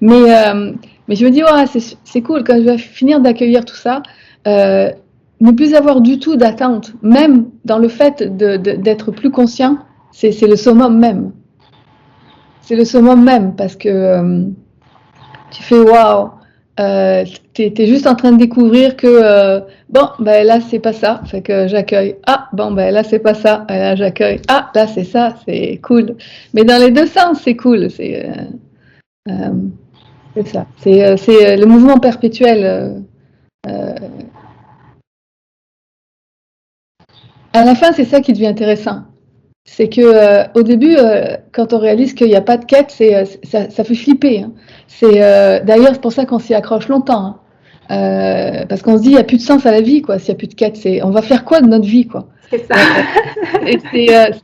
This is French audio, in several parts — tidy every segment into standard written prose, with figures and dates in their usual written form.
Mais je me dis, ouais, c'est cool, quand je vais finir d'accueillir tout ça, ne plus avoir du tout d'attente, même dans le fait d'être plus conscient, c'est le summum même. C'est le summum même, parce que tu fais waouh, t'es juste en train de découvrir que bon, ben là c'est pas ça, fait que j'accueille. Ah, bon, ben là c'est pas ça, et là j'accueille. Ah, là c'est ça, c'est cool. Mais dans les deux sens, c'est cool. Euh, c'est ça. C'est le mouvement perpétuel. À la fin, c'est ça qui devient intéressant. C'est que au début, quand on réalise qu'il n'y a pas de quête, ça fait flipper. Hein. D'ailleurs c'est pour ça qu'on s'y accroche longtemps. Hein. Parce qu'on se dit il n'y a plus de sens à la vie, quoi. S'il n'y a plus de quête, on va faire quoi de notre vie, quoi. C'est ça.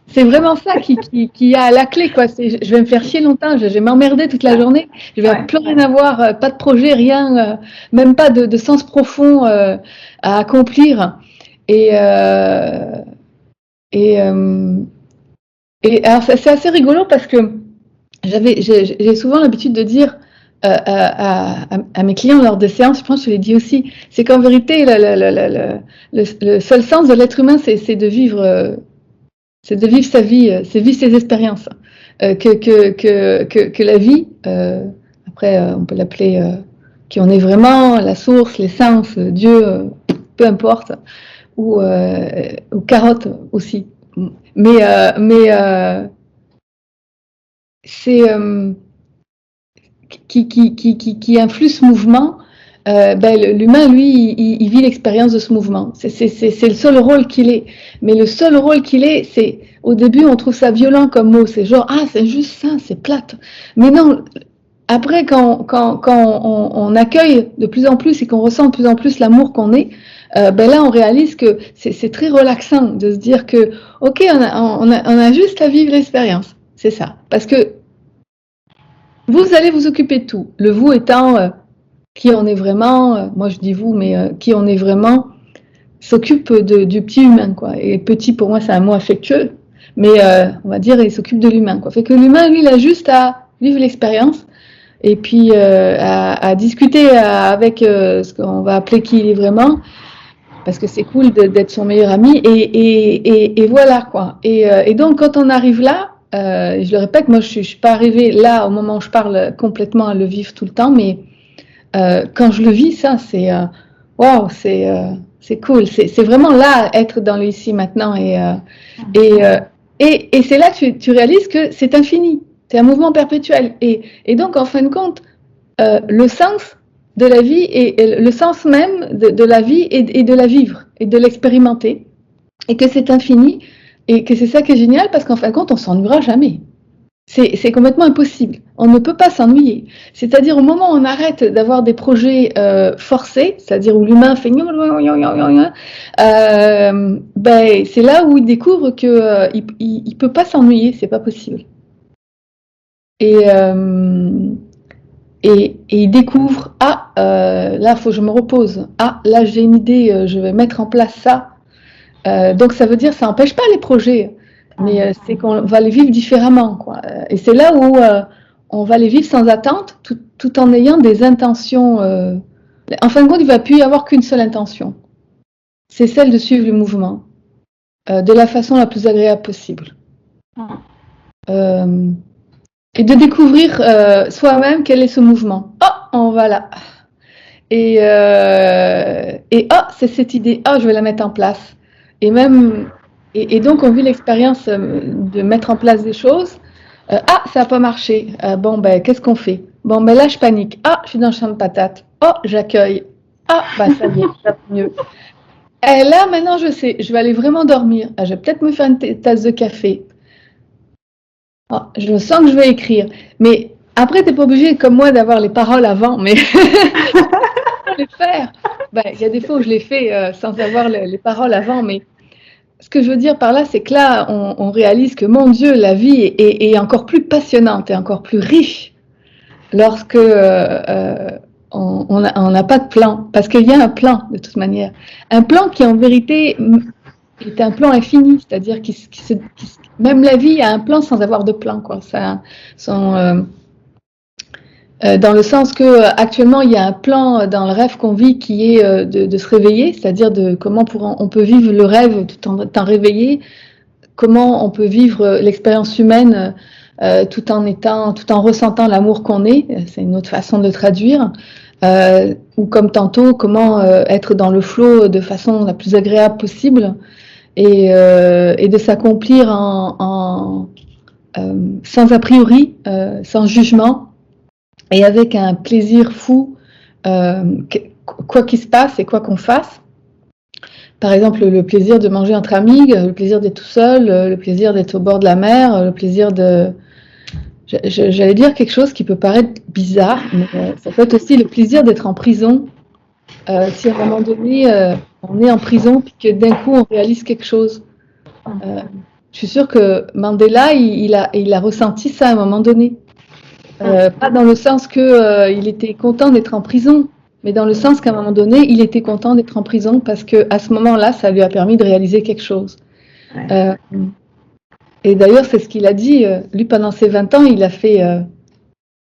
C'est vraiment ça qui a la clé, quoi. Je vais me faire chier longtemps, je vais m'emmerder toute la journée, je vais plus rien avoir, pas de projet, rien, même pas de sens profond à accomplir. Et et, euh, et alors c'est assez rigolo parce que j'ai souvent l'habitude de dire à mes clients lors des séances, je pense que je l'ai dit aussi, c'est qu'en vérité le seul sens de l'être humain c'est de vivre sa vie, c'est vivre ses expériences. Que la vie, après on peut l'appeler qui on est vraiment, la source, l'essence, Dieu, peu importe, ou carotte aussi. Mais c'est qui influe ce mouvement, l'humain, lui, il vit l'expérience de ce mouvement. C'est le seul rôle qu'il ait. Mais le seul rôle qu'il ait, c'est, au début, on trouve ça violent comme mot. C'est genre, ah, c'est juste ça, c'est plate. Mais non, après, quand on accueille de plus en plus et qu'on ressent de plus en plus l'amour qu'on est, là, on réalise que c'est très relaxant de se dire que, ok, on a juste à vivre l'expérience. C'est ça. Parce que vous allez vous occuper de tout. Le vous étant qui on est vraiment, moi je dis vous, mais qui on est vraiment, s'occupe du petit humain, quoi. Et petit, pour moi, c'est un mot affectueux, mais on va dire, il s'occupe de l'humain, quoi. Fait que l'humain, lui, il a juste à vivre l'expérience et puis à discuter avec ce qu'on va appeler qui il est vraiment, parce que c'est cool d'être son meilleur ami, et voilà, quoi. Et donc, quand on arrive là, je le répète, moi, je suis pas arrivée là, au moment où je parle, complètement à le vivre tout le temps, mais quand je le vis, ça, waouh, c'est cool. C'est vraiment là, être dans le ici, maintenant. Et c'est là que tu réalises que c'est infini. C'est un mouvement perpétuel. Et donc, en fin de compte, le sens de la vie et le sens même de la vie et de la vivre et de l'expérimenter. Et que c'est infini. Et que c'est ça qui est génial parce qu'en fin de compte, on s'ennuiera jamais. C'est complètement impossible. On ne peut pas s'ennuyer. C'est-à-dire au moment où on arrête d'avoir des projets forcés, c'est-à-dire où l'humain fait c'est là où il découvre que il peut pas s'ennuyer, c'est pas possible. Et il découvre là faut que je me repose. Ah là j'ai une idée, je vais mettre en place ça. Donc ça veut dire ça n'empêche pas les projets. Mais c'est qu'on va les vivre différemment, quoi. Et c'est là où on va les vivre sans attente, tout en ayant des intentions. En fin de compte, il ne va plus y avoir qu'une seule intention. C'est celle de suivre le mouvement de la façon la plus agréable possible. Et de découvrir soi-même quel est ce mouvement. Oh, on va là. Et c'est cette idée. Je vais la mettre en place. Et même... Et donc, on vit l'expérience de mettre en place des choses. Ça n'a pas marché. Qu'est-ce qu'on fait? Là, je panique. Je suis dans le champ de patates. J'accueille. Ça y est, ça va mieux. Et là, maintenant, je sais, je vais aller vraiment dormir. Je vais peut-être me faire une tasse de café. Je sens que je vais écrire. Mais après, tu n'es pas obligé, comme moi, d'avoir les paroles avant. Mais les faire. Il y a des fois où je les fais sans avoir les paroles avant, mais ce que je veux dire par là, c'est que là, on réalise que, mon Dieu, la vie est encore plus passionnante et encore plus riche lorsque on n'a pas de plan. Parce qu'il y a un plan, de toute manière. Un plan qui, en vérité, est un plan infini. C'est-à-dire même la vie a un plan sans avoir de plan, quoi. Dans le sens que actuellement il y a un plan dans le rêve qu'on vit qui est de se réveiller, c'est-à-dire de comment on peut vivre le rêve tout en étant réveillé, comment on peut vivre l'expérience humaine tout en ressentant l'amour qu'on est. C'est une autre façon de traduire. Ou comme tantôt, comment être dans le flow de façon la plus agréable possible et de s'accomplir sans a priori, sans jugement et avec un plaisir fou, quoi qu'il se passe et quoi qu'on fasse. Par exemple, le plaisir de manger entre amis, le plaisir d'être tout seul, le plaisir d'être au bord de la mer, le plaisir de... J'allais dire quelque chose qui peut paraître bizarre, mais ça peut être aussi le plaisir d'être en prison. Si à un moment donné, on est en prison, puis que d'un coup, on réalise quelque chose. Je suis sûre que Mandela, il a ressenti ça à un moment donné. Pas dans le sens qu'il était content d'être en prison, mais dans le sens qu'à un moment donné, il était content d'être en prison parce qu'à ce moment-là, ça lui a permis de réaliser quelque chose. Et d'ailleurs, c'est ce qu'il a dit. Lui, pendant ses 20 ans, il a fait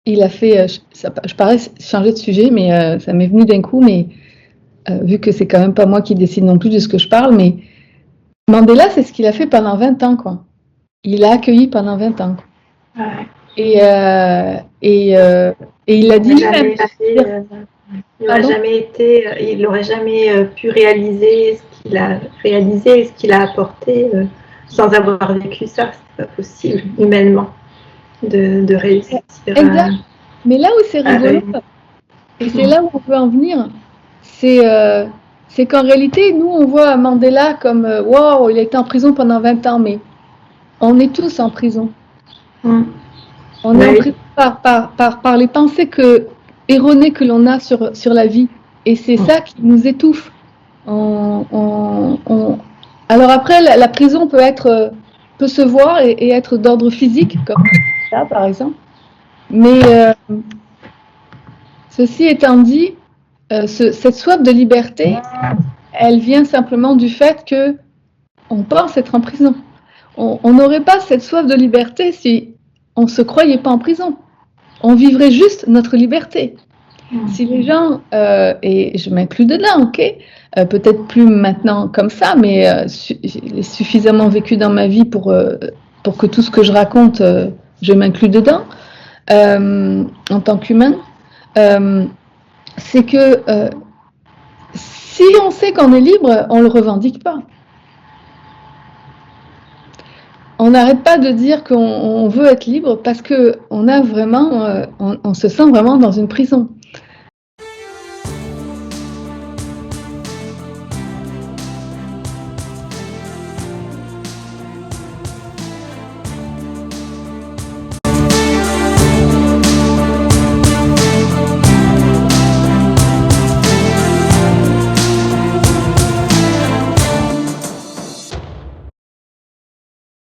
je parais changer de sujet, mais ça m'est venu d'un coup, mais vu que c'est quand même pas moi qui décide non plus de ce que je parle, mais Mandela, c'est ce qu'il a fait pendant 20 ans, quoi. Il a accueilli pendant 20 ans. Quoi. Ouais. Et il a dit... Il n'aurait jamais pu réaliser ce qu'il a réalisé et ce qu'il a apporté sans avoir vécu ça. C'est pas possible, humainement, de réussir. Exact. Mais là où c'est rigolo, et c'est là où on peut en venir, c'est qu'en réalité, nous, on voit Mandela comme « Wow, il a été en prison pendant 20 ans », mais on est tous en prison. On est en prison par les pensées erronées que l'on a sur la vie. Et c'est ça qui nous étouffe. Alors après, la prison peut se voir et être d'ordre physique, comme ça, par exemple. Mais ceci étant dit, cette soif de liberté, elle vient simplement du fait que on pense être en prison. On n'aurait pas cette soif de liberté si on ne se croyait pas en prison. On vivrait juste notre liberté. Si les gens, et je m'inclus dedans, ok, peut-être plus maintenant comme ça, mais j'ai suffisamment vécu dans ma vie pour que tout ce que je raconte, je m'inclus dedans, en tant qu'humain, c'est que si on sait qu'on est libre, on ne le revendique pas. On n'arrête pas de dire qu'on veut être libre parce qu'on a vraiment, on se sent vraiment dans une prison.